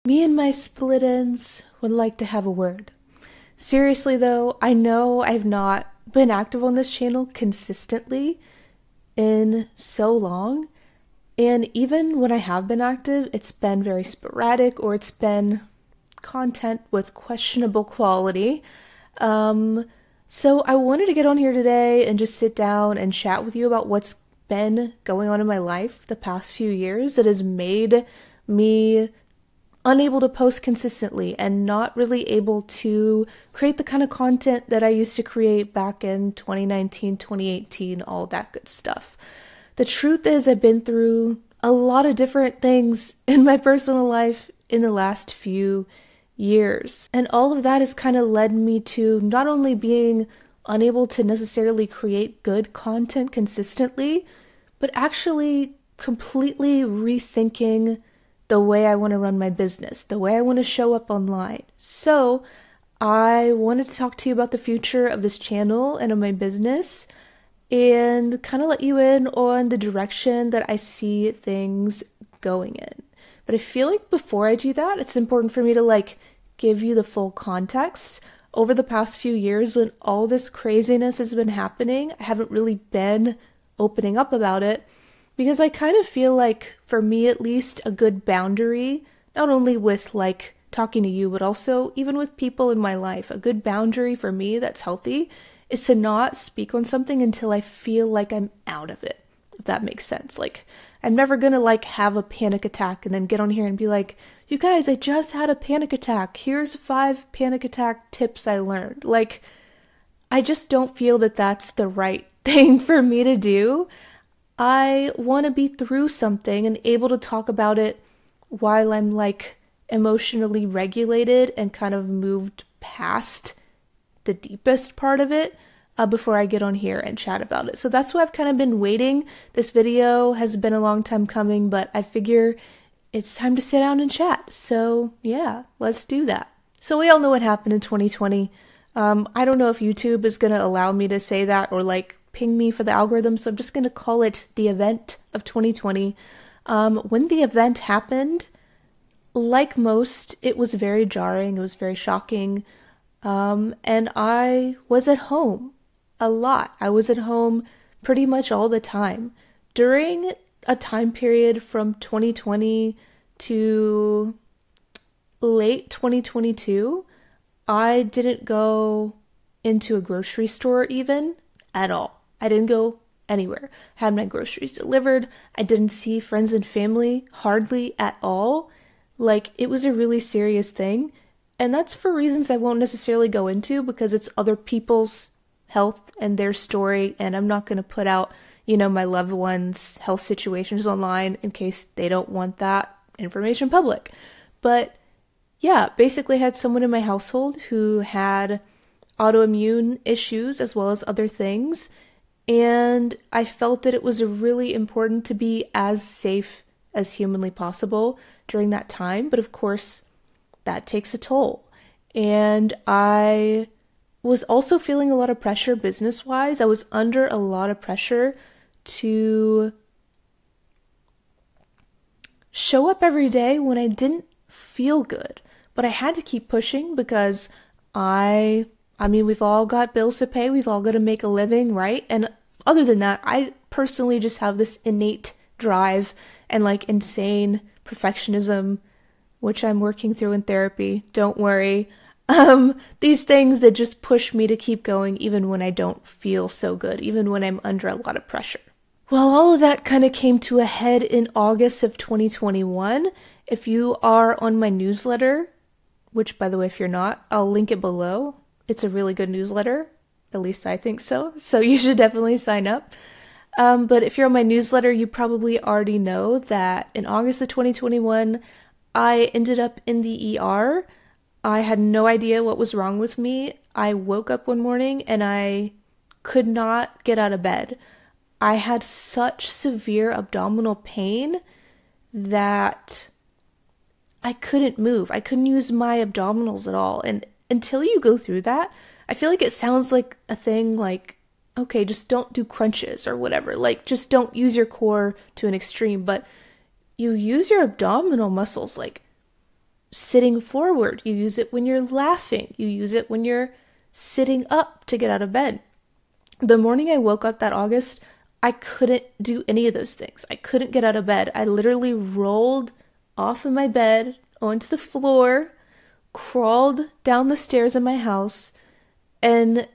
Me and my split ends would like to have a word. Seriously though, I know I've not been active on this channel consistently in so long, and even when I have been active, it's been very sporadic or it's been content with questionable quality. So I wanted to get on here today and just sit down and chat with you about what's been going on in my life the past few years that has made me unable to post consistently and not really able to create the kind of content that I used to create back in 2019, 2018, all that good stuff. The truth is, I've been through a lot of different things in my personal life in the last few years. And all of that has kind of led me to not only being unable to necessarily create good content consistently, but actually completely rethinking the way I want to run my business, the way I want to show up online. So I wanted to talk to you about the future of this channel and of my business and kind of let you in on the direction that I see things going in. But I feel like before I do that, it's important for me to give you the full context. Over the past few years when all this craziness has been happening, I haven't really been opening up about it. Because I kind of feel like, for me at least, a good boundary, not only with talking to you, but also even with people in my life, a good boundary for me that's healthy is to not speak on something until I feel like I'm out of it, if that makes sense. I'm never gonna have a panic attack and then get on here and be like, you guys, I just had a panic attack. Here's 5 panic attack tips I learned. I just don't feel that that's the right thing for me to do. I want to be through something and able to talk about it while I'm emotionally regulated and kind of moved past the deepest part of it before I get on here and chat about it. So that's why I've kind of been waiting. This video has been a long time coming, but I figure it's time to sit down and chat. So yeah, let's do that. So we all know what happened in 2020. I don't know if YouTube is going to allow me to say that or ping me for the algorithm, so I'm just going to call it the event of 2020. When the event happened, like most, it was very jarring, it was very shocking, and I was at home a lot. I was at home pretty much all the time. During a time period from 2020 to late 2022, I didn't go into a grocery store even at all. I didn't go anywhere. I had my groceries delivered. I didn't see friends and family hardly at all. It was a really serious thing. And that's for reasons I won't necessarily go into because it's other people's health and their story. And I'm not going to put out, my loved ones' health situations online in case they don't want that information public. But yeah, basically I had someone in my household who had autoimmune issues as well as other things. And I felt that it was really important to be as safe as humanly possible during that time. But of course, that takes a toll. And I was also feeling a lot of pressure business-wise. I was under a lot of pressure to show up every day when I didn't feel good. But I had to keep pushing because I mean, we've all got bills to pay. We've all got to make a living, right? And other than that, I personally just have this innate drive and insane perfectionism, which I'm working through in therapy. Don't worry. These things that just push me to keep going even when I don't feel so good, even when I'm under a lot of pressure. Well, all of that kind of came to a head in August of 2021. If you are on my newsletter, which by the way, if you're not, I'll link it below. It's a really good newsletter. At least I think so. So you should definitely sign up. But if you're on my newsletter, you probably already know that in August of 2021, I ended up in the ER. I had no idea what was wrong with me. I woke up one morning and I could not get out of bed. I had such severe abdominal pain that I couldn't move. I couldn't use my abdominals at all. And until you go through that, I feel like it sounds like a thing okay, just don't do crunches or whatever. Just don't use your core to an extreme. But you use your abdominal muscles sitting forward. You use it when you're laughing. You use it when you're sitting up to get out of bed. The morning I woke up that August, I couldn't do any of those things. I couldn't get out of bed. I literally rolled off of my bed onto the floor, crawled down the stairs of my house, and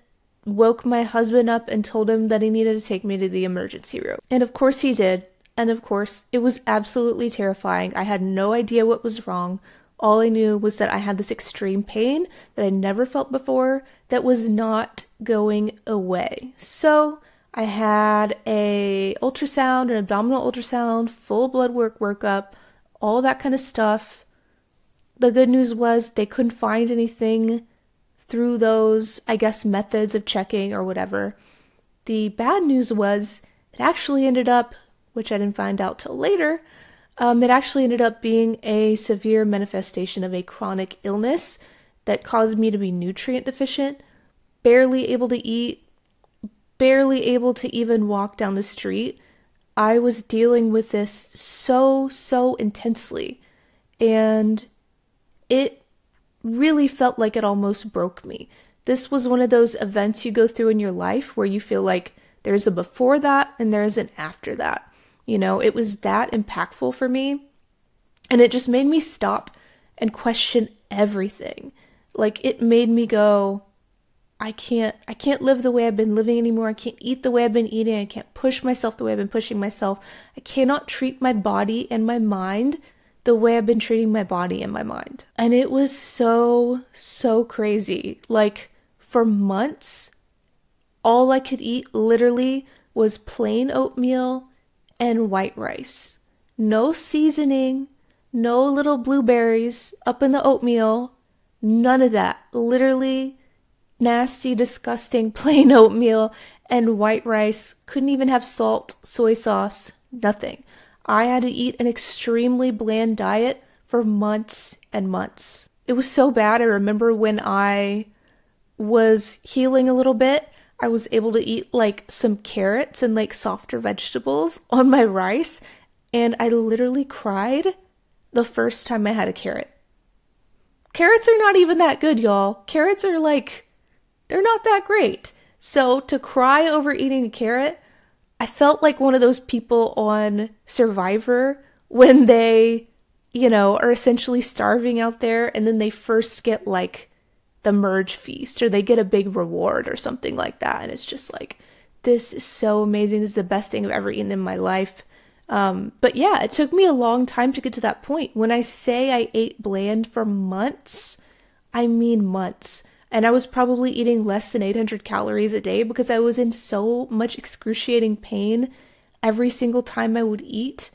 woke my husband up and told him that he needed to take me to the emergency room. And of course he did. And of course, it was absolutely terrifying. I had no idea what was wrong. All I knew was that I had this extreme pain that I never felt before that was not going away. So I had an ultrasound, an abdominal ultrasound, full blood work workup, all that kind of stuff. The good news was they couldn't find anything through those, I guess, methods of checking or whatever. The bad news was it actually ended up, which I didn't find out till later, it actually ended up being a severe manifestation of a chronic illness that caused me to be nutrient deficient, barely able to eat, barely able to even walk down the street. I was dealing with this so intensely, and it really felt like it almost broke me. This was one of those events you go through in your life where you feel like there's a before that and there's an after that. You know, it was that impactful for me, and it just made me stop and question everything. Like, it made me go, I can't live the way I've been living anymore. I can't eat the way I've been eating. I can't push myself the way I've been pushing myself. I cannot treat my body and my mind the way I've been treating my body and my mind. And it was so crazy. Like, for months, all I could eat literally was plain oatmeal and white rice. No seasoning, no little blueberries up in the oatmeal, none of that. Literally nasty, disgusting plain oatmeal and white rice. Couldn't even have salt, soy sauce, nothing. I had to eat an extremely bland diet for months and months. It was so bad. I remember when I was healing a little bit, I was able to eat like some carrots and like softer vegetables on my rice, and I literally cried the first time I had a carrot. Carrots are not even that good, y'all. Carrots are like, they're not that great. So to cry over eating a carrot, I felt like one of those people on Survivor when they, are essentially starving out there, and then they first get like the merge feast, or they get a big reward or something like that. And it's just like, this is so amazing. This is the best thing I've ever eaten in my life. But yeah, it took me a long time to get to that point. When I say I ate bland for months, I mean months. And I was probably eating less than 800 calories a day because I was in so much excruciating pain every single time I would eat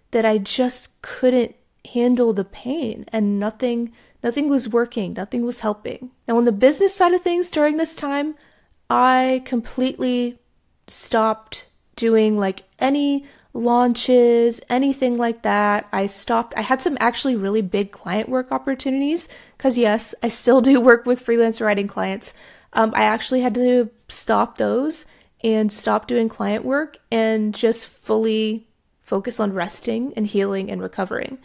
that I just couldn't handle the pain, and nothing was working, nothing was helping. Now, on the business side of things during this time, I completely stopped doing like any launches, anything like that. I had some actually really big client work opportunities because yes, I still do work with freelance writing clients. I actually had to stop those and stop doing client work and just fully focus on resting and healing and recovering.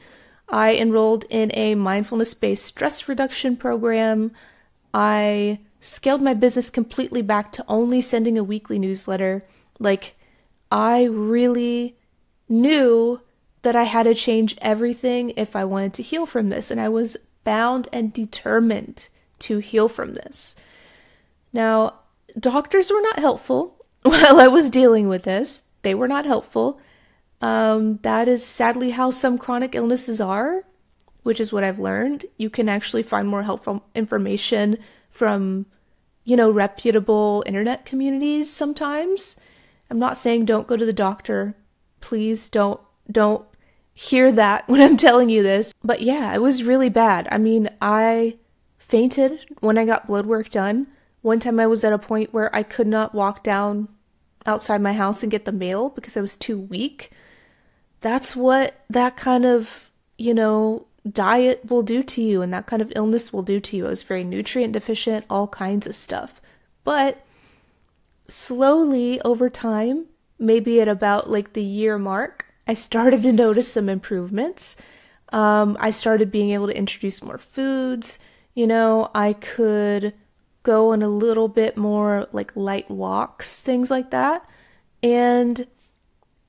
I enrolled in a mindfulness-based stress reduction program. I scaled my business completely back to only sending a weekly newsletter. Like, I really knew that I had to change everything if I wanted to heal from this, and I was bound and determined to heal from this. Now, doctors were not helpful while I was dealing with this. They were not helpful. That is sadly how some chronic illnesses are, which is what I've learned. You can actually find more helpful information from, reputable internet communities sometimes. I'm not saying don't go to the doctor. Please don't hear that when I'm telling you this. But yeah, it was really bad. I mean, I fainted when I got blood work done. One time I was at a point where I could not walk down outside my house and get the mail because I was too weak. That's what that kind of, diet will do to you, and that kind of illness will do to you. I was very nutrient deficient, all kinds of stuff. But slowly over time, maybe at about like the year mark, I started to notice some improvements. I started being able to introduce more foods. I could go on a little bit more like light walks, things like that. And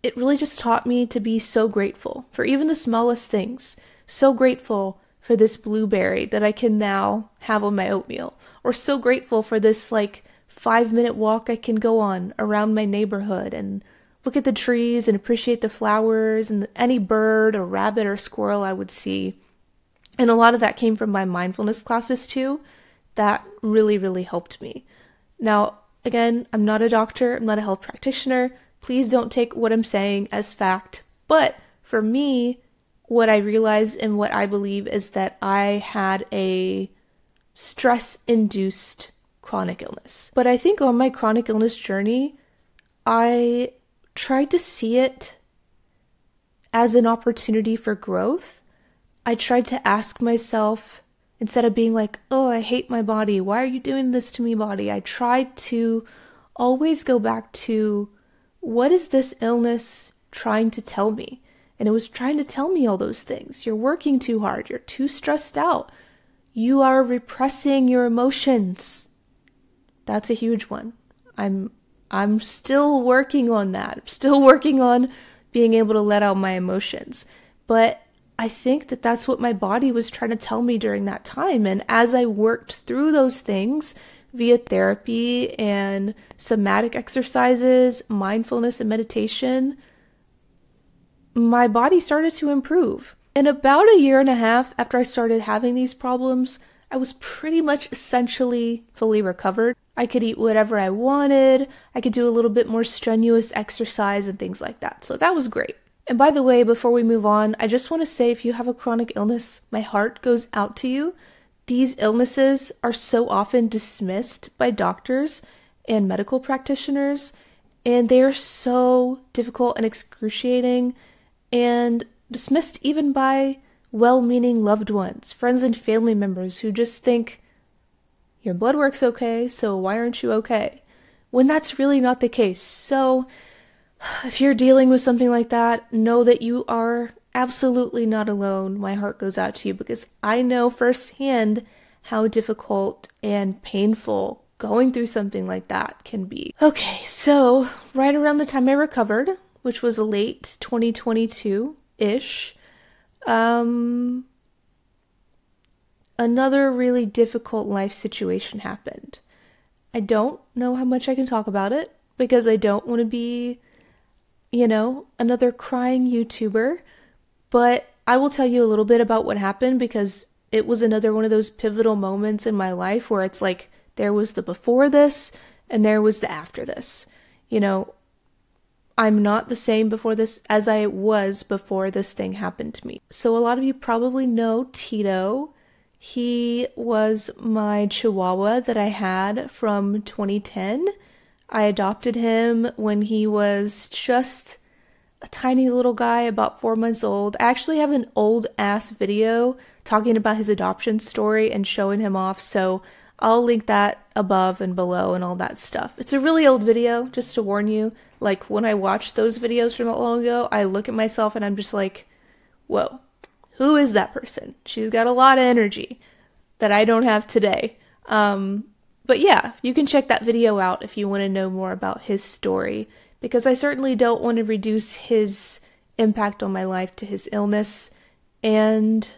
it really just taught me to be so grateful for even the smallest things. So grateful for this blueberry that I can now have on my oatmeal. Or so grateful for this like 5-minute walk I can go on around my neighborhood and look at the trees and appreciate the flowers and any bird or rabbit or squirrel I would see. And a lot of that came from my mindfulness classes too. That really, really helped me. Now, again, I'm not a doctor, I'm not a health practitioner. Please don't take what I'm saying as fact. But for me, what I realized and what I believe is that I had a stress-induced chronic illness. But I think on my chronic illness journey, I tried to see it as an opportunity for growth. I tried to ask myself, instead of being like, oh, I hate my body, why are you doing this to me, body? I tried to always go back to, what is this illness trying to tell me? And it was trying to tell me all those things. You're working too hard. You're too stressed out. You are repressing your emotions. That's a huge one. I'm still working on that. I'm still working on being able to let out my emotions. But I think that that's what my body was trying to tell me during that time. And as I worked through those things via therapy and somatic exercises, mindfulness and meditation, my body started to improve. And about 1.5 years after I started having these problems, I was pretty much essentially fully recovered. I could eat whatever I wanted. I could do a little bit more strenuous exercise and things like that. So that was great. And by the way, before we move on, I just want to say if you have a chronic illness, my heart goes out to you. These illnesses are so often dismissed by doctors and medical practitioners, and they are so difficult and excruciating and dismissed even by well-meaning loved ones, friends and family members who just think, your blood work's okay, so why aren't you okay? When that's really not the case. So if you're dealing with something like that, know that you are absolutely not alone. My heart goes out to you because I know firsthand how difficult and painful going through something like that can be. Okay, so right around the time I recovered, which was late 2022-ish, another really difficult life situation happened. I don't know how much I can talk about it because I don't want to be, another crying YouTuber, but I will tell you a little bit about what happened because it was another one of those pivotal moments in my life where it's like there was the before this and there was the after this. I'm not the same before this as I was before this thing happened to me. So a lot of you probably know Tito. He was my Chihuahua that I had from 2010. I adopted him when he was just a tiny little guy, about 4 months old. I actually have an old ass video talking about his adoption story and showing him off, so I'll link that above and below and all that stuff. It's a really old video, just to warn you. Like, when I watch those videos from that long ago, I look at myself and I'm just like, whoa, who is that person? She's got a lot of energy that I don't have today. But yeah, you can check that video out if you want to know more about his story, because I certainly don't want to reduce his impact on my life to his illness. And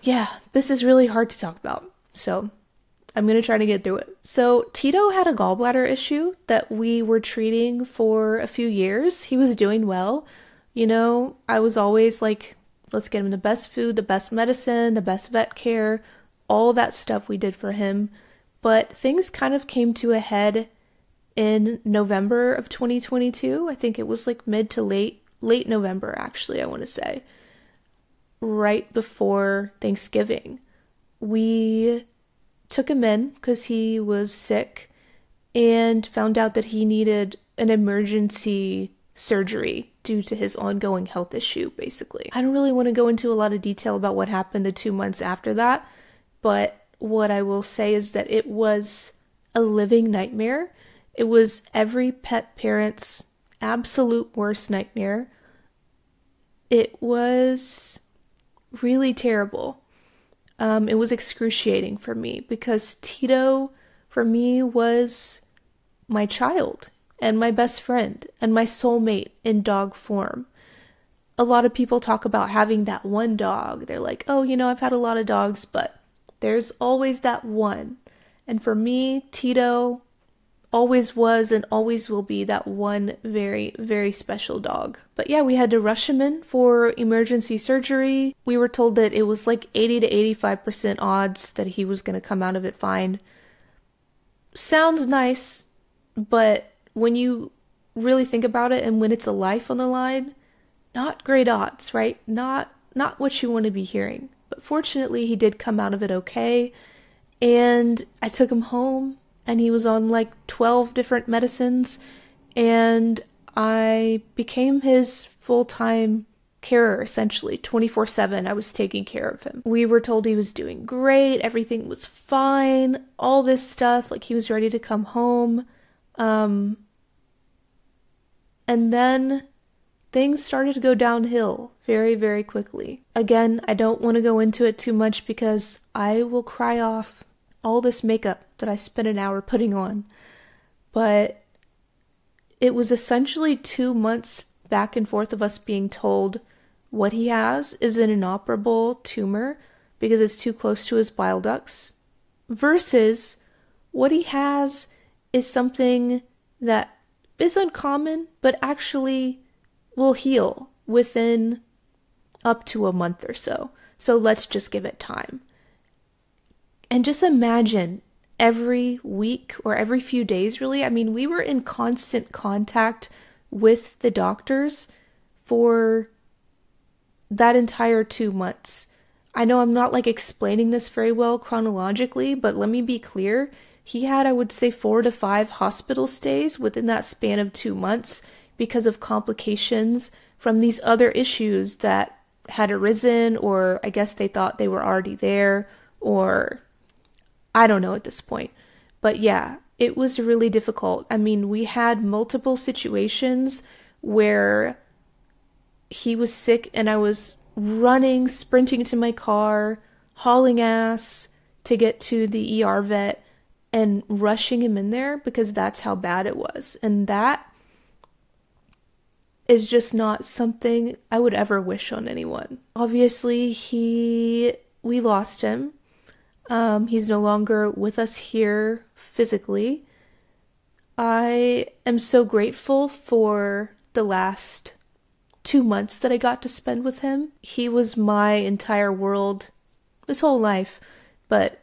yeah, this is really hard to talk about. So I'm going to try to get through it. So Tito had a gallbladder issue that we were treating for a few years. He was doing well. I was always like, let's get him the best food, the best medicine, the best vet care, all that stuff we did for him. But things kind of came to a head in November of 2022. I think it was like mid to late November, actually, I want to say. Right before Thanksgiving. We took him in because he was sick and found out that he needed an emergency surgery due to his ongoing health issue, basically. I don't really want to go into a lot of detail about what happened the 2 months after that, but what I will say is that it was a living nightmare. It was every pet parent's absolute worst nightmare. it was really terrible. It was excruciating for me because Tito, for me, was my child and my best friend and my soulmate in dog form. A lot of people talk about having that one dog. They're like, oh, I've had a lot of dogs, but there's always that one. And for me, Tito always was and always will be that one very, very special dog. But yeah, we had to rush him in for emergency surgery. We were told that it was like 80 to 85% odds that he was going to come out of it fine. Sounds nice, but when you really think about it and when it's a life on the line, not great odds, right? Not what you want to be hearing. But fortunately, he did come out of it okay. And I took him home and he was on like 12 different medicines, and I became his full-time carer, essentially. 24/7, I was taking care of him. We were told he was doing great, everything was fine, all this stuff, like he was ready to come home. And then things started to go downhill very, very quickly. Again, I don't want to go into it too much because I will cry off all this makeup that I spent an hour putting on. But it was essentially 2 months back and forth of us being told what he has is an inoperable tumor because it's too close to his bile ducts, versus what he has is something that is uncommon but actually will heal within up to a month or so. So let's just give it time. And just imagine every week or every few days, really. I mean, we were in constant contact with the doctors for that entire 2 months. I know I'm not like explaining this very well chronologically, but let me be clear. He had, I would say, 4 to 5 hospital stays within that span of 2 months because of complications from these other issues that had arisen, or I guess they thought they were already there, or I don't know at this point. But yeah, it was really difficult. I mean, we had multiple situations where he was sick and I was running, sprinting to my car, hauling ass to get to the ER vet and rushing him in there because that's how bad it was. And that is just not something I would ever wish on anyone. Obviously, we lost him. He's no longer with us here physically. I am so grateful for the last 2 months that I got to spend with him. He was my entire world his whole life, but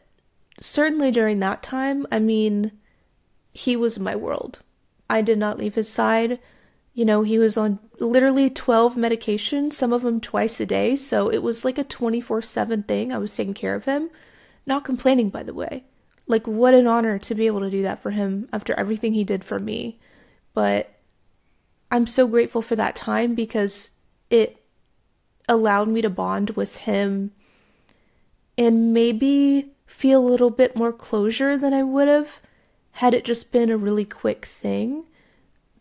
certainly during that time, I mean, he was my world. I did not leave his side. He was on literally 12 medications, some of them twice a day, so it was like a 24/7 thing. I was taking care of him. Not complaining, by the way. Like, what an honor to be able to do that for him after everything he did for me. But I'm so grateful for that time because it allowed me to bond with him and maybe feel a little bit more closure than I would have had it just been a really quick thing.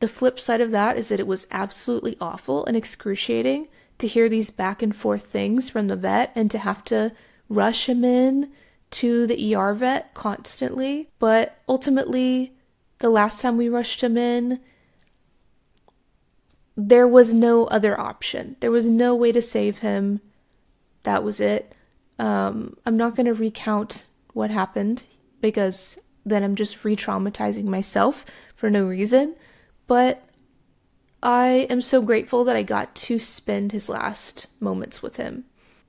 The flip side of that is that it was absolutely awful and excruciating to hear these back and forth things from the vet and to have to rush him in to the ER vet constantly. But ultimately, the last time we rushed him in, there was no other option. There was no way to save him. That was it. I'm not going to recount what happened because then I'm just re-traumatizing myself for no reason. But I am so grateful that I got to spend his last moments with him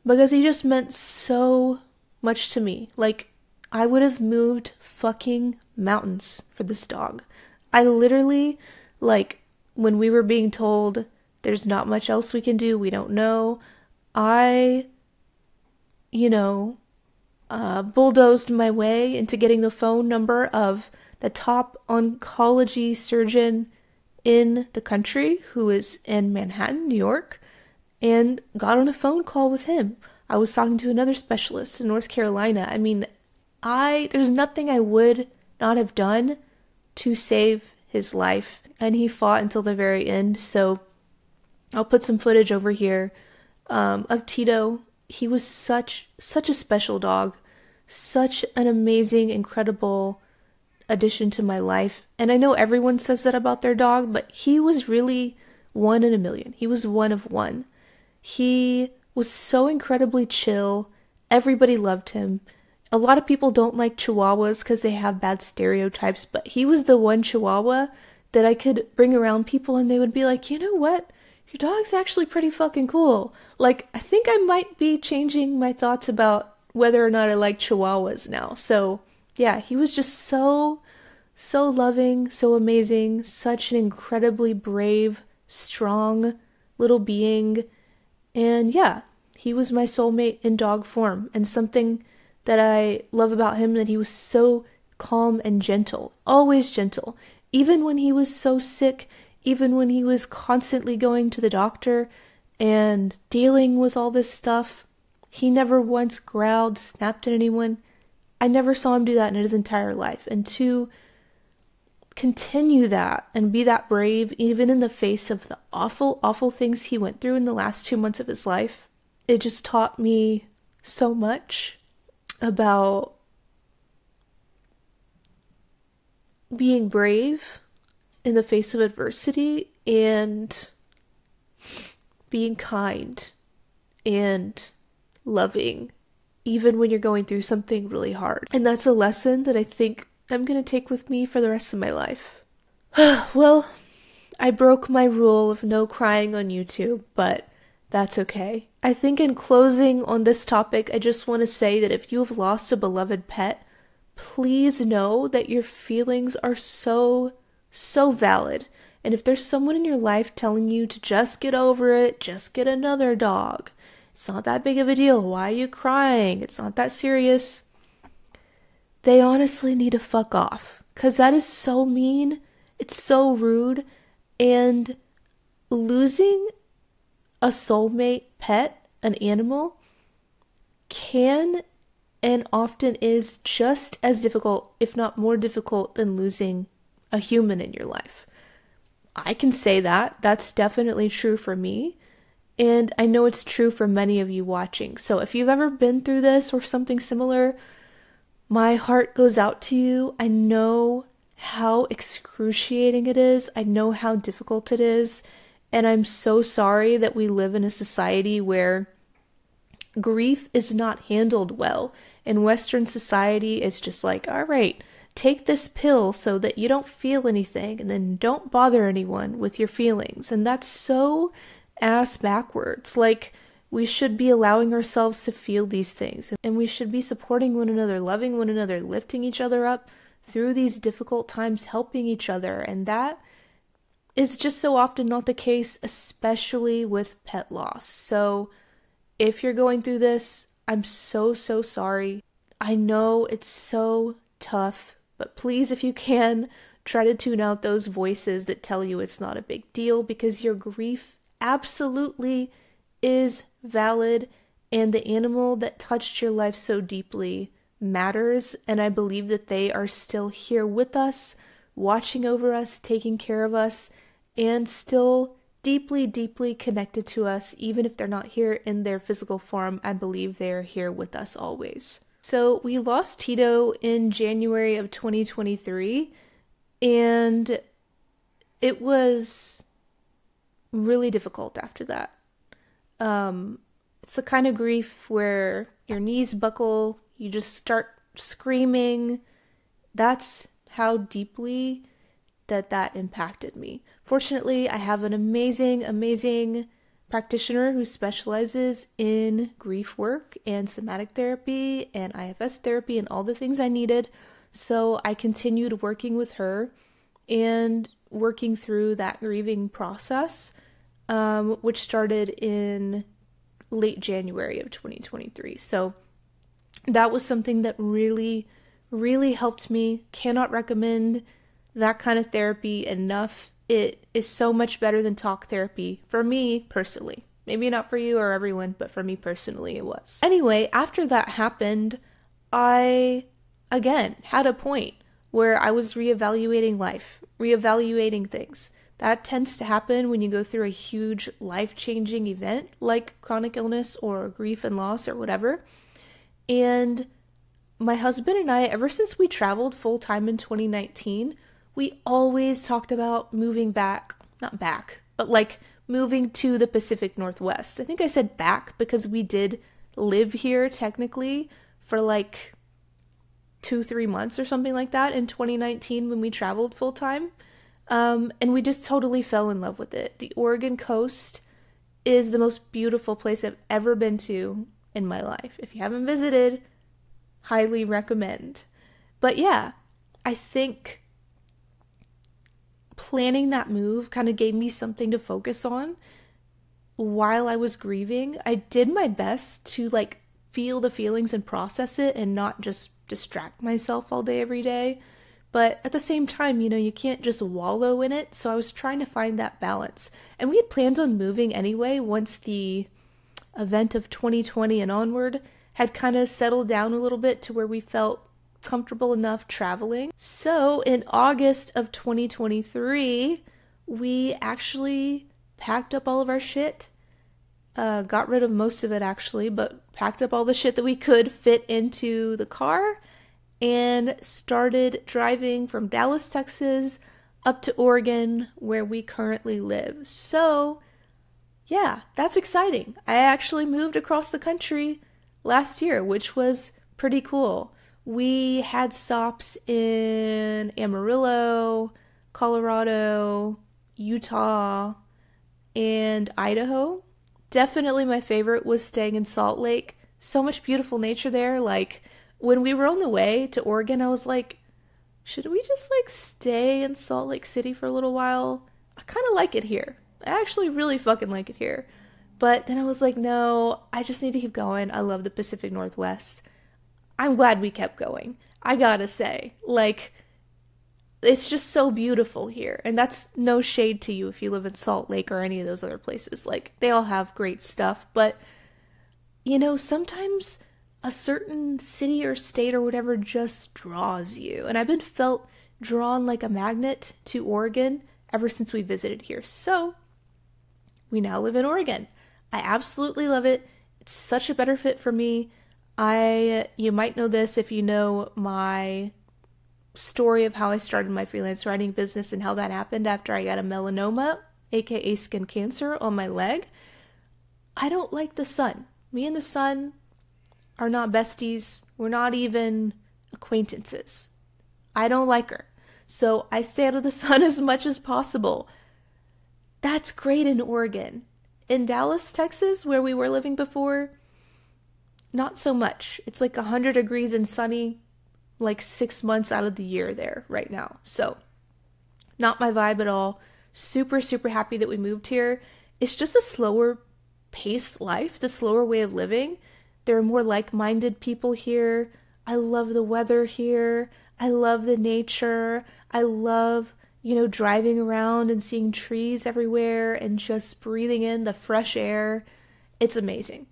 because he just meant so much to me. Like, I would have moved fucking mountains for this dog. I literally, like, when we were being told there's not much else we can do, we don't know, I, bulldozed my way into getting the phone number of the top oncology surgeon in the country, who is in Manhattan, New York, and got on a phone call with him. I was talking to another specialist in North Carolina. I mean, there's nothing I would not have done to save his life, and he fought until the very end. So I'll put some footage over here of Tito. He was such a special dog, such an amazing, incredible addition to my life. And I know everyone says that about their dog, but he was really one in a million. He was one of one. He was so incredibly chill. Everybody loved him. A lot of people don't like Chihuahuas because they have bad stereotypes, but he was the one Chihuahua that I could bring around people and they would be like, you know what? Your dog's actually pretty fucking cool. Like, I think I might be changing my thoughts about whether or not I like Chihuahuas now. So, yeah, he was just so loving, so amazing, such an incredibly brave, strong little being. And yeah, he was my soulmate in dog form. And something that I love about him, that he was so calm and gentle, always gentle. Even when he was so sick, even when he was constantly going to the doctor and dealing with all this stuff, he never once growled, snapped at anyone. I never saw him do that in his entire life. And to continue that and be that brave, even in the face of the awful, awful things he went through in the last 2 months of his life, it just taught me so much about being brave in the face of adversity and being kind and loving, even when you're going through something really hard. And that's a lesson that I think I'm going to take with me for the rest of my life. Well, I broke my rule of no crying on YouTube, but that's okay. I think in closing on this topic, I just want to say that if you have lost a beloved pet, please know that your feelings are so valid. And if there's someone in your life telling you to just get over it, just get another dog, it's not that big of a deal, why are you crying, it's not that serious, they honestly need to fuck off. Because that is so mean, it's so rude, and losing a soulmate pet, an animal, can and often is just as difficult, if not more difficult, than losing a human in your life. I can say that. That's definitely true for me. And I know it's true for many of you watching. So if you've ever been through this or something similar, my heart goes out to you. I know how excruciating it is. I know how difficult it is. And I'm so sorry that we live in a society where grief is not handled well. In Western society, it's just like, all right, take this pill so that you don't feel anything, and then don't bother anyone with your feelings. And that's so ass backwards. Like, we should be allowing ourselves to feel these things, and we should be supporting one another, loving one another, lifting each other up through these difficult times, helping each other. And that is just so often not the case, especially with pet loss. So if you're going through this, I'm so sorry. I know it's so tough, but please, if you can, try to tune out those voices that tell you it's not a big deal, because your grief absolutely is valid, and the animal that touched your life so deeply matters, and I believe that they are still here with us, watching over us, taking care of us, and still deeply connected to us. Even if they're not here in their physical form, I believe they're here with us always. So we lost Tito in January of 2023, and it was really difficult after that. It's the kind of grief where your knees buckle, you just start screaming. That's how deeply that impacted me. Fortunately, I have an amazing practitioner who specializes in grief work and somatic therapy and IFS therapy and all the things I needed. So I continued working with her and working through that grieving process, which started in late January of 2023. So that was something that really helped me. Cannot recommend that kind of therapy enough. It is so much better than talk therapy, for me personally. Maybe not for you or everyone, but for me personally it was. Anyway, after that happened, I, again, had a point where I was reevaluating life, reevaluating things. That tends to happen when you go through a huge life-changing event like chronic illness or grief and loss or whatever. And my husband and I, ever since we traveled full-time in 2019, we always talked about moving back, not back, but like moving to the Pacific Northwest. I think I said back because we did live here technically for like 2-3 months or something like that in 2019 when we traveled full time. And we just totally fell in love with it. The Oregon coast is the most beautiful place I've ever been to in my life. If you haven't visited, highly recommend. But yeah, I think planning that move kind of gave me something to focus on while I was grieving. I did my best to like feel the feelings and process it and not just distract myself all day every day. But at the same time, you can't just wallow in it. So I was trying to find that balance. And we had planned on moving anyway once the event of 2020 and onward had kind of settled down a little bit to where we felt comfortable enough traveling. So in August of 2023, we actually packed up all of our shit. Got rid of most of it actually, but packed up all the shit that we could fit into the car and started driving from Dallas, Texas up to Oregon where we currently live. So yeah, that's exciting. I actually moved across the country last year, which was pretty cool. We had stops in Amarillo, Colorado, Utah, and Idaho. Definitely my favorite was staying in Salt Lake. So much beautiful nature there. Like, when we were on the way to Oregon, I was like, should we just like stay in Salt Lake City for a little while? I kind of like it here. I actually really fucking like it here. But then I was like, no, I just need to keep going. I love the Pacific Northwest. I'm glad we kept going. I gotta say, like, it's just so beautiful here. And that's no shade to you if you live in Salt Lake or any of those other places. Like, they all have great stuff. But, sometimes a certain city or state or whatever just draws you. And I've been felt drawn like a magnet to Oregon ever since we visited here. So we now live in Oregon. I absolutely love it. It's such a better fit for me. You might know this if you know my story of how I started my freelance writing business and how that happened after I got a melanoma, aka skin cancer, on my leg. I don't like the sun. Me and the sun are not besties. We're not even acquaintances. I don't like her. So I stay out of the sun as much as possible. That's great in Oregon. In Dallas, Texas, where we were living before, not so much. It's like 100 degrees and sunny like 6 months out of the year there right now. So not my vibe at all. Super, super happy that we moved here. It's just a slower paced life, the slower way of living. There are more like-minded people here. I love the weather here. I love the nature. I love, driving around and seeing trees everywhere and just breathing in the fresh air. It's amazing.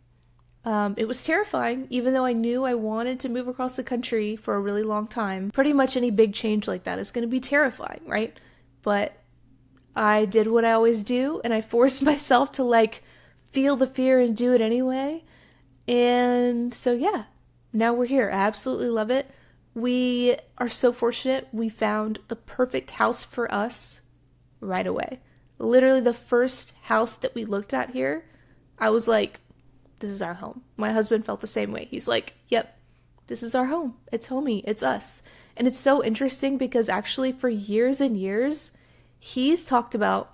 It was terrifying, even though I knew I wanted to move across the country for a really long time. Pretty much any big change like that is going to be terrifying, right? But I did what I always do, and I forced myself to, feel the fear and do it anyway. And so, yeah, now we're here. I absolutely love it. We are so fortunate. We found the perfect house for us right away. Literally the first house that we looked at here, I was like, this is our home. My husband felt the same way. He's like, yep, this is our home. It's homey. It's us. And it's so interesting because actually for years and years, he's talked about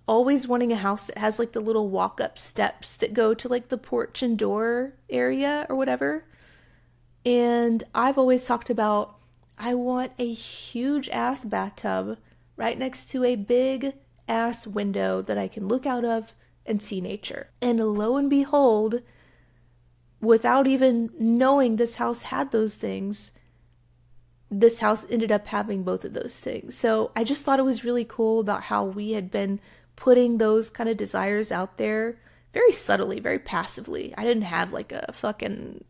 always wanting a house that has the little walk-up steps that go to the porch and door area or whatever. And I've always talked about, I want a huge ass bathtub right next to a big ass window that I can look out of and see nature. And lo and behold, without even knowing this house had those things, this house ended up having both of those things. So I just thought it was really cool about how we had been putting those kind of desires out there very subtly, very passively. I didn't have a fucking,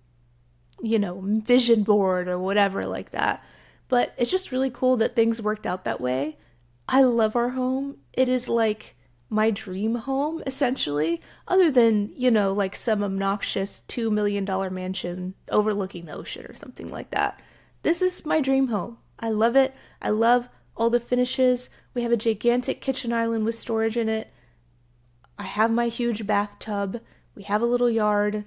vision board or whatever like that. But it's just really cool that things worked out that way. I love our home. It is like my dream home, essentially, other than, like some obnoxious $2 million mansion overlooking the ocean or something like that. This is my dream home. I love it. I love all the finishes. We have a gigantic kitchen island with storage in it. I have my huge bathtub. We have a little yard.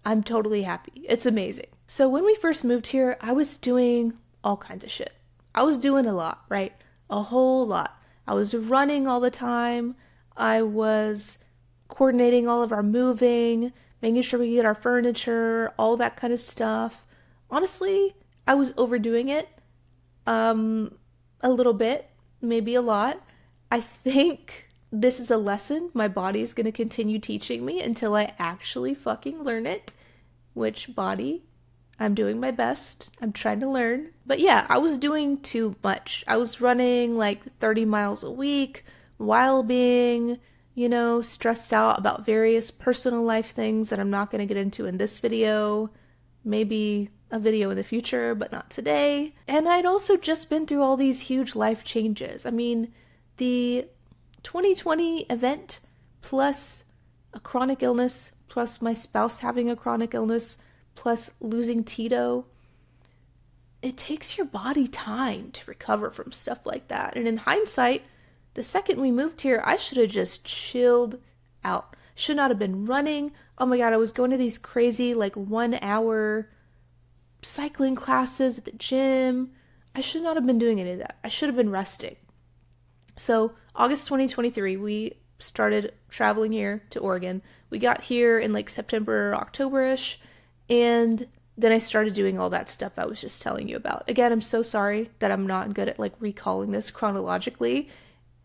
I'm totally happy. It's amazing. So when we first moved here, I was doing all kinds of shit. I was doing a lot, right? A whole lot. I was running all the time. I was coordinating all of our moving, making sure we get our furniture, all that kind of stuff. Honestly, I was overdoing it. A little bit, maybe a lot. I think this is a lesson my body is going to continue teaching me until I actually fucking learn it. Which body? I'm doing my best. I'm trying to learn. But yeah, I was doing too much. I was running like 30 miles a week while being, stressed out about various personal life things that I'm not going to get into in this video. Maybe a video in the future, but not today. And I'd also just been through all these huge life changes. I mean, the 2020 event plus a chronic illness plus my spouse having a chronic illness plus losing Tito, it takes your body time to recover from stuff like that. And in hindsight, the second we moved here, I should have just chilled out. Should not have been running. Oh my God, I was going to these crazy 1 hour cycling classes at the gym. I should not have been doing any of that. I should have been resting. So August 2023, we started traveling here to Oregon. We got here in September, October-ish. And then I started doing all that stuff I was just telling you about. Again, I'm so sorry that I'm not good at recalling this chronologically.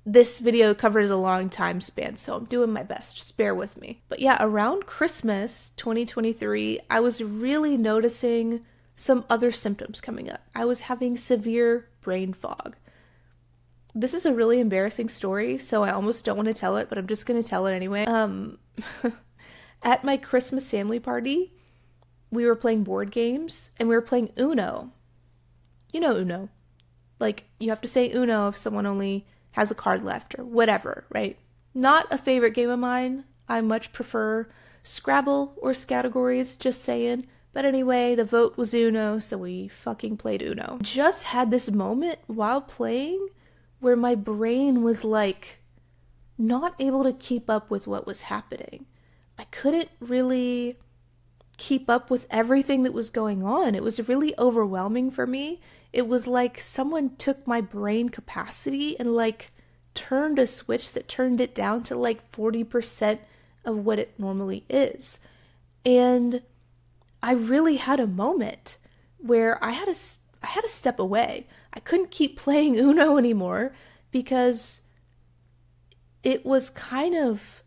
This video covers a long time span, so I'm doing my best. Just bear with me. But yeah, around Christmas 2023, I was really noticing some other symptoms coming up. I was having severe brain fog. This is a really embarrassing story, so I almost don't want to tell it, but I'm just going to tell it anyway. At my Christmas family party, we were playing board games, and we were playing Uno. You know Uno. You have to say Uno if someone only has a card left, or whatever, right? Not a favorite game of mine. I much prefer Scrabble or Scattergories, just saying. But anyway, the vote was Uno, so we fucking played Uno. Just had this moment while playing where my brain was not able to keep up with what was happening. I couldn't really keep up with everything that was going on. It was really overwhelming for me. It was like someone took my brain capacity and turned a switch that turned it down to 40% of what it normally is. And I really had a moment where I had to step away. I couldn't keep playing Uno anymore because it was kind of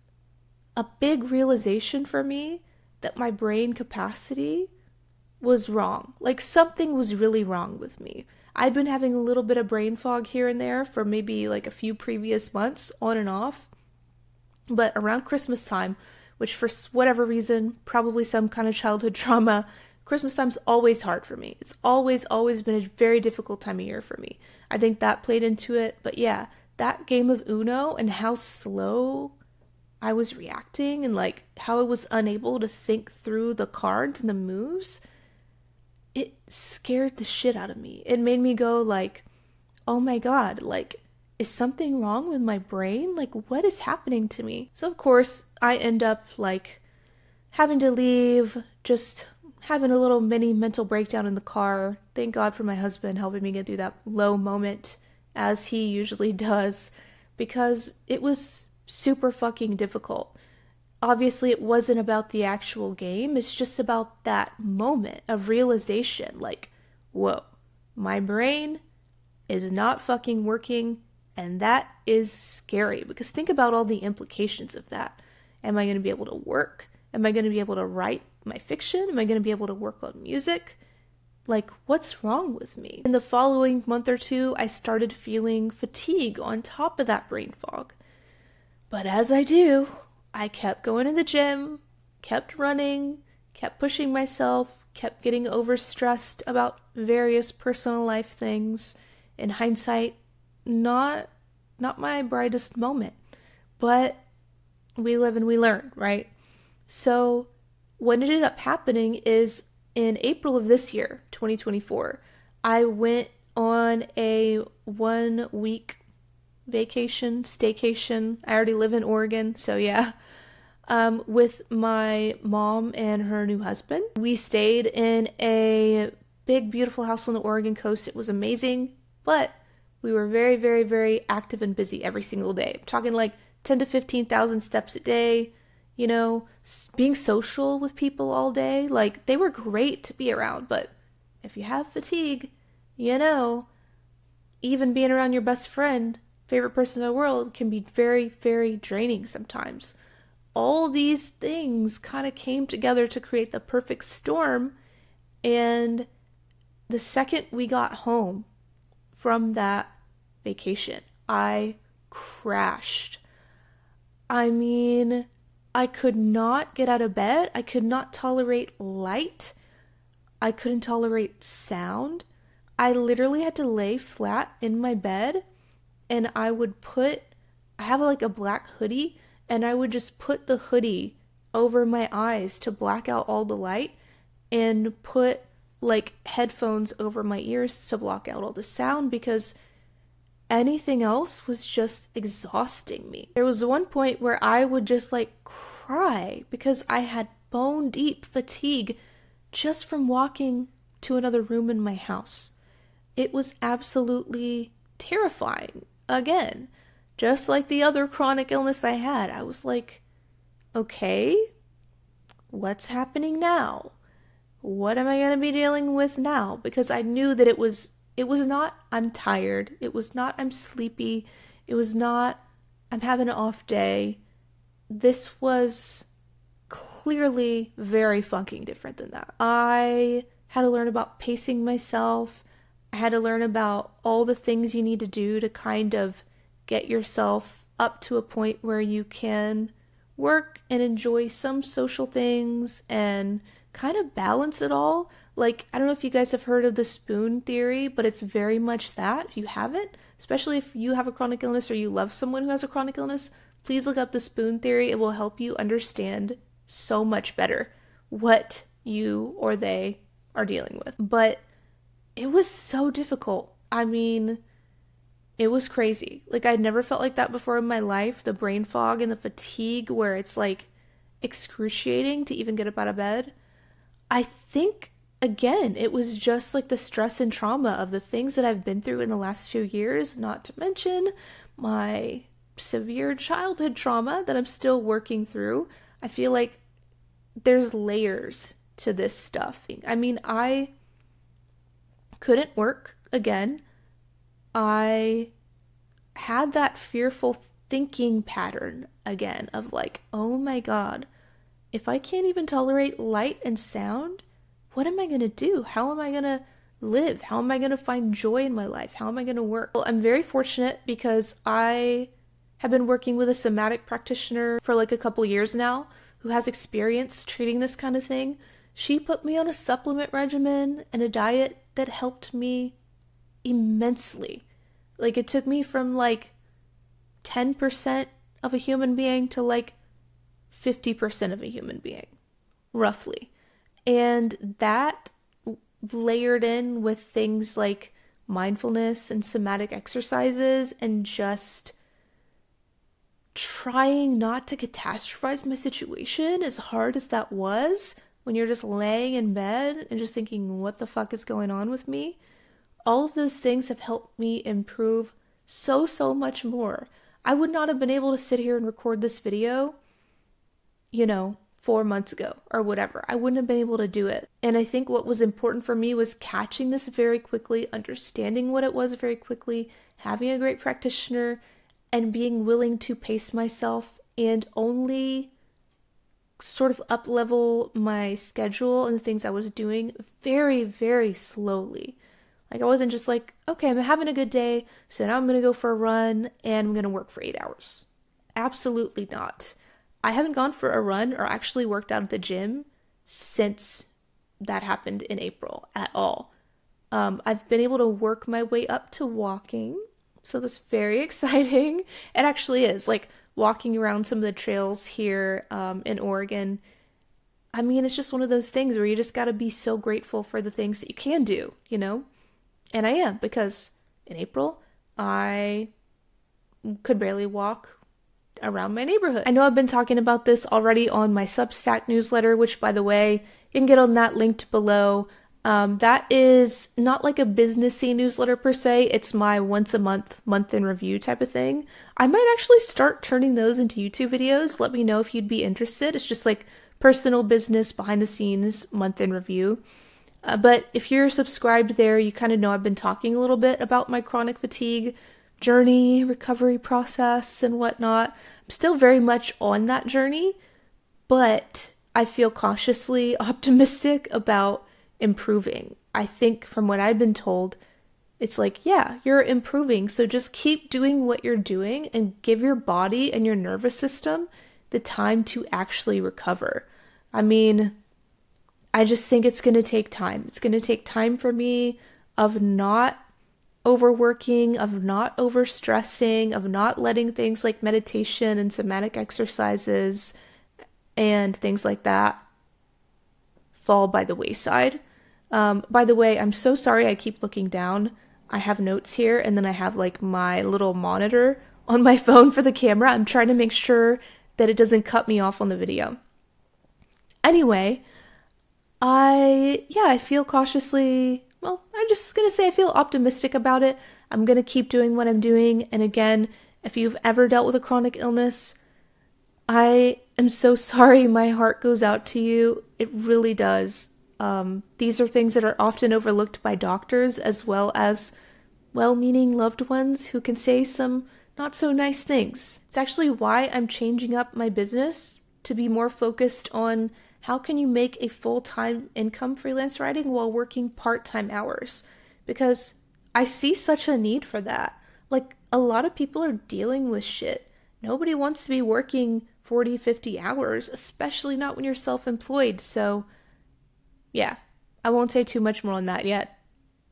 a big realization for me that my brain capacity was wrong. Something was really wrong with me. I'd been having a little bit of brain fog here and there for maybe a few previous months, on and off. But around Christmas time, which for whatever reason, probably some kind of childhood trauma, Christmas time's always hard for me. It's always been a very difficult time of year for me. I think that played into it. But yeah, that game of Uno and how slow I was reacting and how I was unable to think through the cards and the moves, it scared the shit out of me. It made me go oh my God, is something wrong with my brain? What is happening to me? So of course, I end up having to leave, just having a little mini mental breakdown in the car. Thank God for my husband helping me get through that low moment, as he usually does, because it was super fucking difficult. Obviously, it wasn't about the actual game. It's just about that moment of realization. Whoa, my brain is not fucking working, and that is scary. Because think about all the implications of that. Am I going to be able to work? Am I going to be able to write my fiction? Am I going to be able to work on music? What's wrong with me? In the following month or two, I started feeling fatigue on top of that brain fog. But as I do, I kept going to the gym, kept running, kept pushing myself, kept getting overstressed about various personal life things. In hindsight, not not my brightest moment, but we live and we learn, right? So what ended up happening is in April of this year, 2024, I went on a 1-week vacation, staycation. I already live in Oregon, so yeah. With my mom and her new husband. We stayed in a big, beautiful house on the Oregon coast. It was amazing, but we were very, very, very active and busy every single day. I'm talking like 10 to 15,000 steps a day, you know, being social with people all day. Like, they were great to be around, but if you have fatigue, you know, even being around your best friend, favorite person in the world, can be very, very draining sometimes. All these things kind of came together to create the perfect storm, and the second we got home from that vacation, I crashed. I mean, I could not get out of bed. I could not tolerate light. I couldn't tolerate sound. I literally had to lay flat in my bed, and I have like a black hoodie, and I would just put the hoodie over my eyes to black out all the light, and put like headphones over my ears to block out all the sound, because anything else was just exhausting me. There was one point where I would just like cry because I had bone deep fatigue just from walking to another room in my house. It was absolutely terrifying. Again, just like the other chronic illness I had, I was like, okay, what's happening now? What am I going to be dealing with now? Because I knew that it was not, I'm tired. It was not, I'm sleepy. It was not, I'm having an off day. This was clearly very fucking different than that. I had to learn about pacing myself. I had to learn about all the things you need to do to kind of get yourself up to a point where you can work and enjoy some social things and kind of balance it all. Like, I don't know if you guys have heard of the spoon theory, but it's very much that. If you haven't, especially if you have a chronic illness or you love someone who has a chronic illness, please look up the spoon theory. It will help you understand so much better what you or they are dealing with. But it was so difficult. I mean, it was crazy. Like, I'd never felt like that before in my life. The brain fog and the fatigue where it's like excruciating to even get up out of bed. I think, again, it was just like the stress and trauma of the things that I've been through in the last few years, not to mention my severe childhood trauma that I'm still working through. I feel like there's layers to this stuff. I mean, I couldn't work again. I had that fearful thinking pattern again of like, oh my God, if I can't even tolerate light and sound, what am I going to do? How am I going to live? How am I going to find joy in my life? How am I going to work? Well, I'm very fortunate because I have been working with a somatic practitioner for like a couple years now who has experience treating this kind of thing. She put me on a supplement regimen and a diet that helped me immensely. Like, it took me from like 10% of a human being to like 50% of a human being, roughly. And that layered in with things like mindfulness and somatic exercises and just trying not to catastrophize my situation, as hard as that was, when you're just laying in bed and just thinking, what the fuck is going on with me? All of those things have helped me improve so much more. I would not have been able to sit here and record this video, 4 months ago or whatever. I wouldn't have been able to do it. And I think what was important for me was catching this very quickly, understanding what it was very quickly, having a great practitioner, and being willing to pace myself and only sort of up-level my schedule and the things I was doing very, very slowly. Like, I wasn't just like, okay, I'm having a good day, so now I'm going to go for a run and I'm going to work for 8 hours. Absolutely not. I haven't gone for a run or actually worked out at the gym since that happened in April at all. I've been able to work my way up to walking So that's very exciting. It actually is. Like walking around some of the trails here in Oregon, I mean, it's just one of those things where you just got to be so grateful for the things that you can do, you know? And I am, because in April, I could barely walk around my neighborhood. I know I've been talking about this already on my Substack newsletter, which, by the way, you can get on that linked below. That is not like a businessy newsletter per se. It's my once a month in review type of thing. I might actually start turning those into YouTube videos. Let me know if you'd be interested. It's just like personal business behind the scenes month in review. But if you're subscribed there, you kind of know I've been talking a little bit about my chronic fatigue journey, recovery process, and whatnot. I'm still very much on that journey, but I feel cautiously optimistic about improving. I think from what I've been told, it's like, yeah, you're improving. So just keep doing what you're doing and give your body and your nervous system the time to actually recover. I mean, I just think it's going to take time. It's going to take time for me of not overworking, of not overstressing, of not letting things like meditation and somatic exercises and things like that fall by the wayside. By the way, I'm so sorry I keep looking down. I have notes here, and then I have like my little monitor on my phone for the camera. I'm trying to make sure that it doesn't cut me off on the video. Anyway, I feel cautiously, well, I'm just gonna say I feel optimistic about it. I'm gonna keep doing what I'm doing. And again, if you've ever dealt with a chronic illness, I am so sorry. My heart goes out to you. It really does. These are things that are often overlooked by doctors as well as well-meaning loved ones who can say some not so nice things. It's actually why I'm changing up my business to be more focused on how can you make a full-time income freelance writing while working part-time hours? Because I see such a need for that. Like, a lot of people are dealing with shit. Nobody wants to be working 40, 50 hours, especially not when you're self-employed. So, yeah, I won't say too much more on that yet.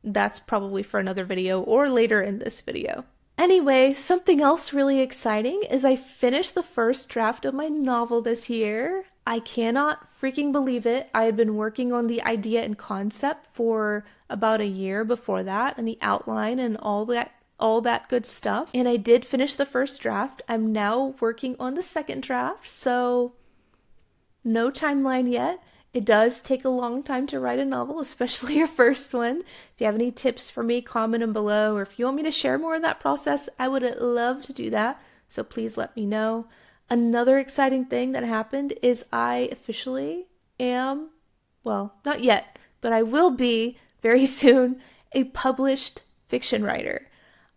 That's probably for another video or later in this video. Anyway, something else really exciting is I finished the first draft of my novel this year. I cannot freaking believe it. I had been working on the idea and concept for about a year before that, and the outline and all that good stuff. And I did finish the first draft. I'm now working on the second draft, so no timeline yet. It does take a long time to write a novel, especially your first one. If you have any tips for me, comment them below, or if you want me to share more of that process, I would love to do that, so please let me know. Another exciting thing that happened is I officially am, well, not yet, but I will be very soon a published fiction writer.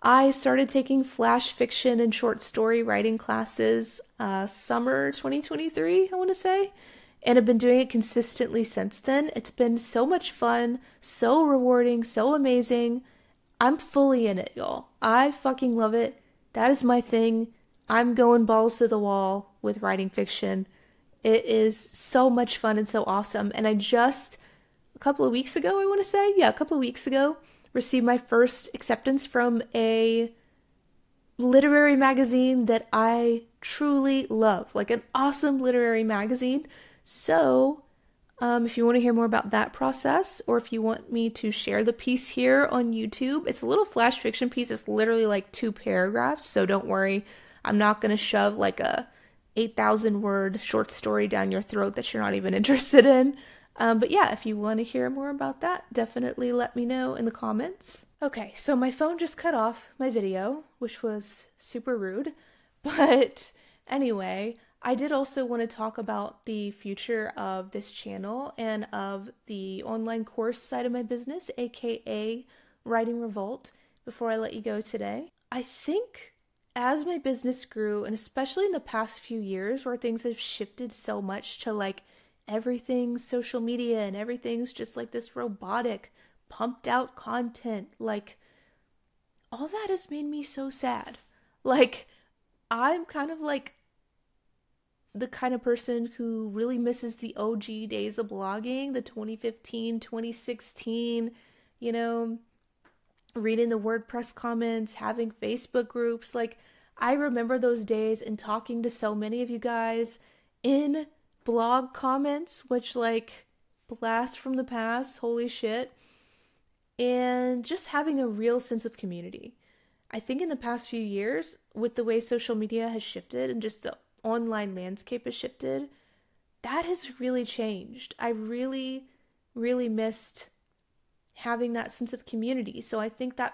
I started taking flash fiction and short story writing classes summer 2023, I want to say, and I've been doing it consistently since then. It's been so much fun, so rewarding, so amazing. I'm fully in it, y'all. I fucking love it. That is my thing. I'm going balls to the wall with writing fiction. It is so much fun and so awesome. And I just, a couple of weeks ago, received my first acceptance from a literary magazine that I truly love, like an awesome literary magazine. So, if you want to hear more about that process, or if you want me to share the piece here on YouTube, it's a little flash fiction piece. It's literally like 2 paragraphs, so don't worry. I'm not going to shove like a 8,000 word short story down your throat that you're not even interested in. But yeah, if you want to hear more about that, definitely let me know in the comments. Okay, so my phone just cut off my video, which was super rude. But anyway, I did also want to talk about the future of this channel and of the online course side of my business, aka Writing Revolt, before I let you go today. I think as my business grew, and especially in the past few years where things have shifted so much to like everything's social media and everything's just like this robotic, pumped out content, like all that has made me so sad. Like, I'm kind of like the kind of person who really misses the OG days of blogging, the 2015, 2016, reading the WordPress comments, having Facebook groups. Like, I remember those days and talking to so many of you guys in blog comments, which, like, blast from the past, holy shit. And just having a real sense of community. I think in the past few years, with the way social media has shifted and just the online landscape has shifted, that has really changed. I really, really missed having that sense of community. So I think that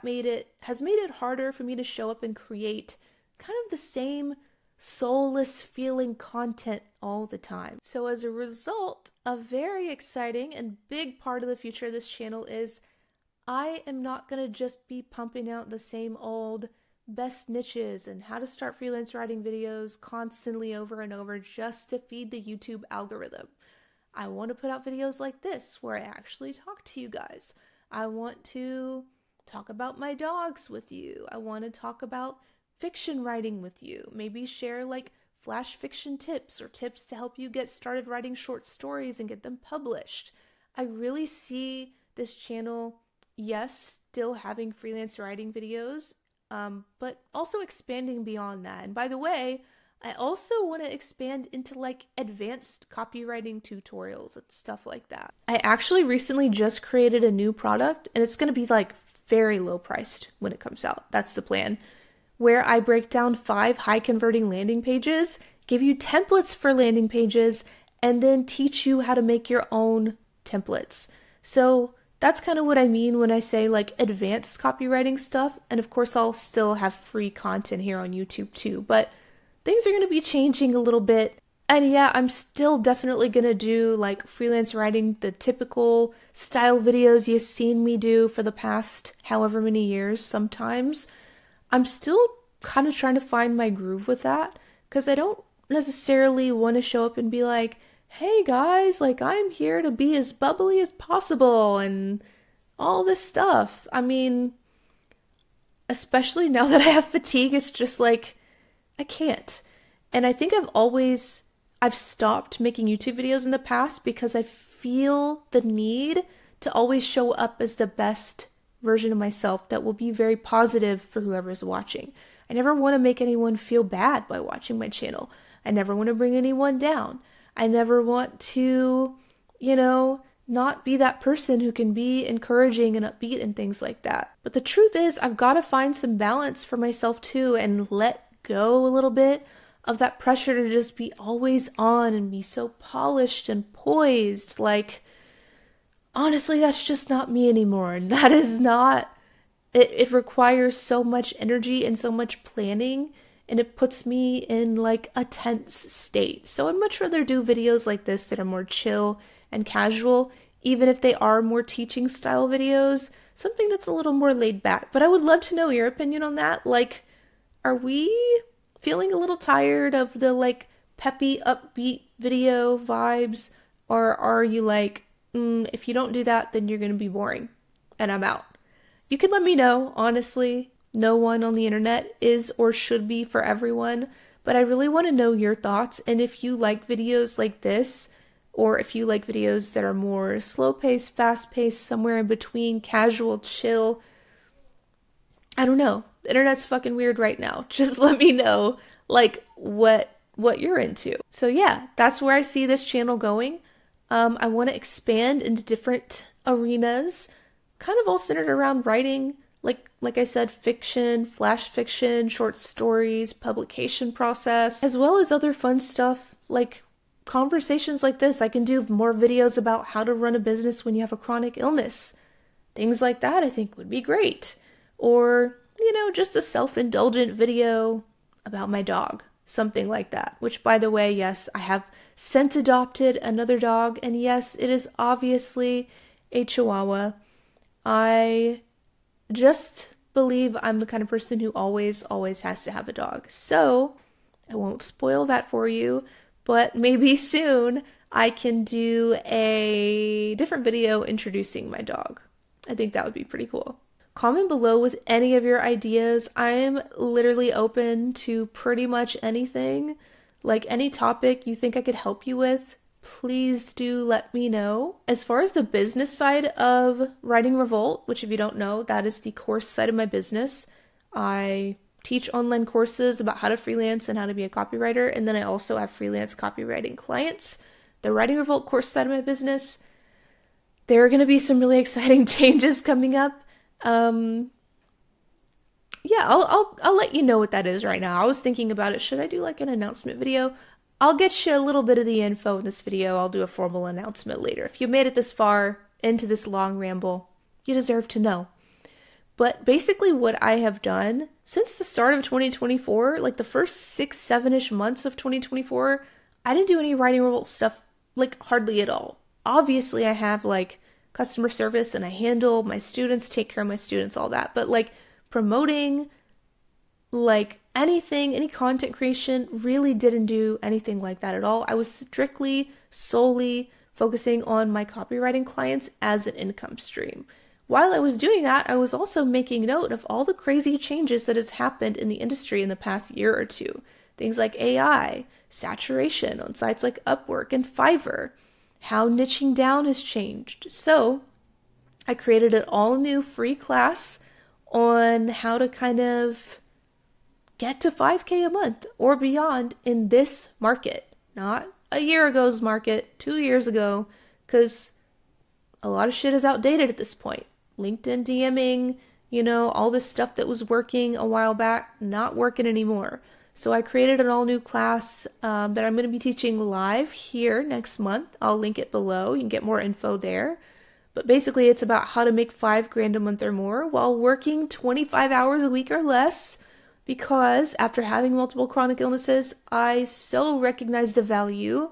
has made it harder for me to show up and create kind of the same soulless feeling content all the time. So as a result, a very exciting and big part of the future of this channel is I am not going to just be pumping out the same old best niches and how to start freelance writing videos constantly over and over just to feed the YouTube algorithm. I want to put out videos like this where I actually talk to you guys. I want to talk about my dogs with you. I want to talk about fiction writing with you. Maybe share like flash fiction tips or tips to help you get started writing short stories and get them published. I really see this channel, yes, still having freelance writing videos, but also expanding beyond that. And by the way, I also want to expand into like advanced copywriting tutorials and stuff like that. I actually recently just created a new product, and it's going to be like very low priced when it comes out. That's the plan. Where I break down 5 high converting landing pages, give you templates for landing pages, and then teach you how to make your own templates. So that's kind of what I mean when I say like advanced copywriting stuff. And of course, I'll still have free content here on YouTube too, but things are going to be changing a little bit. And yeah, I'm still definitely going to do like freelance writing, the typical style videos you've seen me do for the past however many years sometimes. I'm still kind of trying to find my groove with that because I don't necessarily want to show up and be like, hey guys, like I'm here to be as bubbly as possible and all this stuff. I mean, especially now that I have fatigue, it's just like, I can't. And I think I've stopped making YouTube videos in the past because I feel the need to always show up as the best version of myself that will be very positive for whoever's watching. I never want to make anyone feel bad by watching my channel. I never want to bring anyone down. I never want to, not be that person who can be encouraging and upbeat and things like that. But the truth is, I've got to find some balance for myself too and let go a little bit of that pressure to just be always on and be so polished and poised. Like, honestly, that's just not me anymore. And that is not, it requires so much energy and so much planning, and it puts me in like a tense state. So I'd much rather do videos like this that are more chill and casual, even if they are more teaching style videos, something that's a little more laid back. But I would love to know your opinion on that. Like, are we feeling a little tired of the like peppy, upbeat video vibes? Or are you like, if you don't do that, then you're going to be boring and I'm out? You can let me know. Honestly, no one on the internet is or should be for everyone, but I really want to know your thoughts. And if you like videos like this, or if you like videos that are more slow-paced, fast-paced, somewhere in between, casual, chill, I don't know. The internet's fucking weird right now. Just let me know, like, what you're into. So yeah, that's where I see this channel going. I want to expand into different arenas, kind of all centered around writing, like I said, fiction, flash fiction, short stories, publication process, as well as other fun stuff like conversations like this. I can do more videos about how to run a business when you have a chronic illness. Things like that I think would be great. Or, just a self-indulgent video about my dog. Something like that. Which, by the way, yes, I have since adopted another dog. And yes, it is obviously a Chihuahua. I just believe I'm the kind of person who always has to have a dog. So, I won't spoil that for you. But maybe soon I can do a different video introducing my dog. I think that would be pretty cool. Comment below with any of your ideas. I'm literally open to pretty much anything. Like any topic you think I could help you with, please do let me know. As far as the business side of Writing Revolt, which if you don't know, that is the course side of my business. I teach online courses about how to freelance and how to be a copywriter, and then I also have freelance copywriting clients. The Writing Revolt course side of my business, there are going to be some really exciting changes coming up. Yeah, I'll let you know what that is right now. I was thinking about it. Should I do like an announcement video? I'll get you a little bit of the info in this video. I'll do a formal announcement later. If you made it this far into this long ramble, you deserve to know. But basically what I have done since the start of 2024, like the first 6-7-ish months of 2024, I didn't do any Writing Revolt stuff, like hardly at all. Obviously I have like customer service and I handle my students, take care of my students, all that. But like promoting, like anything, any content creation, really didn't do anything like that at all. I was strictly, solely focusing on my copywriting clients as an income stream. While I was doing that, I was also making note of all the crazy changes that has happened in the industry in the past year or two. Things like AI, saturation on sites like Upwork and Fiverr, how niching down has changed. So I created an all new free class on how to kind of get to 5K a month or beyond in this market, not a year ago's market, 2 years ago, because a lot of shit is outdated at this point. LinkedIn DMing, all this stuff that was working a while back, not working anymore. So I created an all new class that I'm going to be teaching live here next month. I'll link it below. You can get more info there. But basically it's about how to make $5,000 a month or more while working 25 hours a week or less, because after having multiple chronic illnesses, I so recognize the value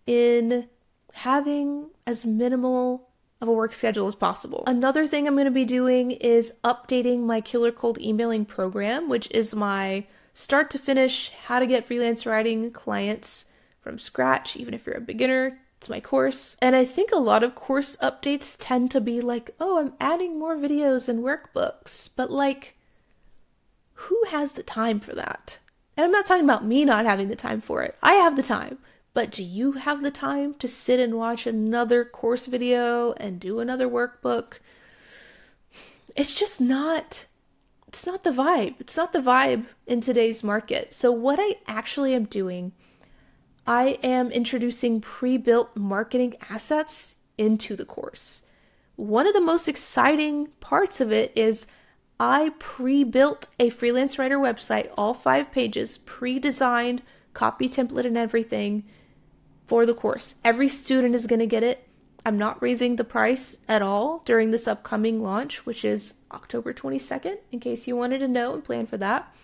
in having as minimal of a work schedule as possible. Another thing I'm going to be doing is updating my Killer Cold Emailing program, which is my start to finish how to get freelance writing clients from scratch, even if you're a beginner. It's my course. And I think a lot of course updates tend to be like, oh, I'm adding more videos and workbooks. But like, who has the time for that? And I'm not talking about me not having the time for it. I have the time. But do you have the time to sit and watch another course video and do another workbook? It's just not, it's not the vibe. It's not the vibe in today's market. So what I actually am doing, I am introducing pre-built marketing assets into the course. One of the most exciting parts of it is I pre-built a freelance writer website, all 5 pages, pre-designed, copy template and everything for the course. Every student is going to get it. I'm not raising the price at all during this upcoming launch, which is October 22nd, in case you wanted to know and plan for that.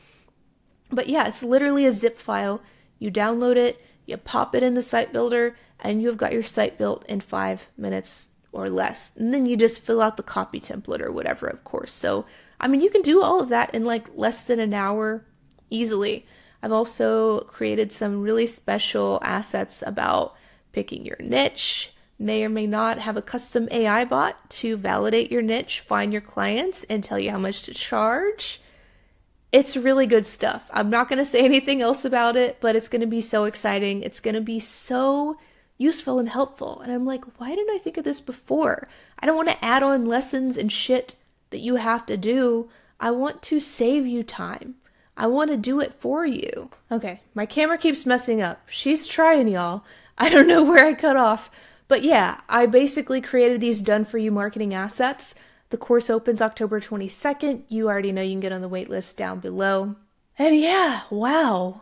But yeah, it's literally a zip file. You download it, you pop it in the site builder, and you've got your site built in 5 minutes or less. And then you just fill out the copy template or whatever, of course. So, I mean, you can do all of that in like less than an hour easily. I've also created some really special assets about picking your niche. May or may not have a custom AI bot to validate your niche, find your clients, and tell you how much to charge. It's really good stuff. I'm not going to say anything else about it, but it's going to be so exciting. It's going to be so useful and helpful. And I'm like, why didn't I think of this before? I don't want to add on lessons and shit that you have to do. I want to save you time. I want to do it for you. Okay, my camera keeps messing up. She's trying, y'all. I don't know where I cut off. But yeah, I basically created these done-for-you marketing assets. The course opens October 22nd. You already know you can get on the wait list down below. And yeah, wow.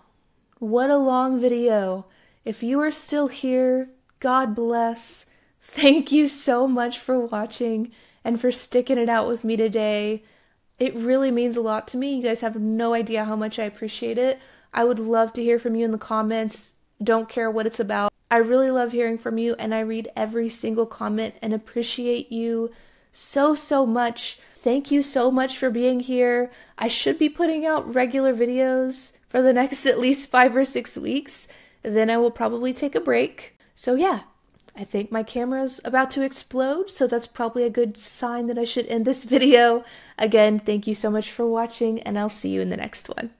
What a long video. If you are still here, God bless. Thank you so much for watching and for sticking it out with me today. It really means a lot to me. You guys have no idea how much I appreciate it. I would love to hear from you in the comments. Don't care what it's about. I really love hearing from you, and I read every single comment and appreciate you so, so much. Thank you so much for being here. I should be putting out regular videos for the next at least 5 or 6 weeks. Then I will probably take a break. So yeah, I think my camera's about to explode, so that's probably a good sign that I should end this video. Again, thank you so much for watching, and I'll see you in the next one.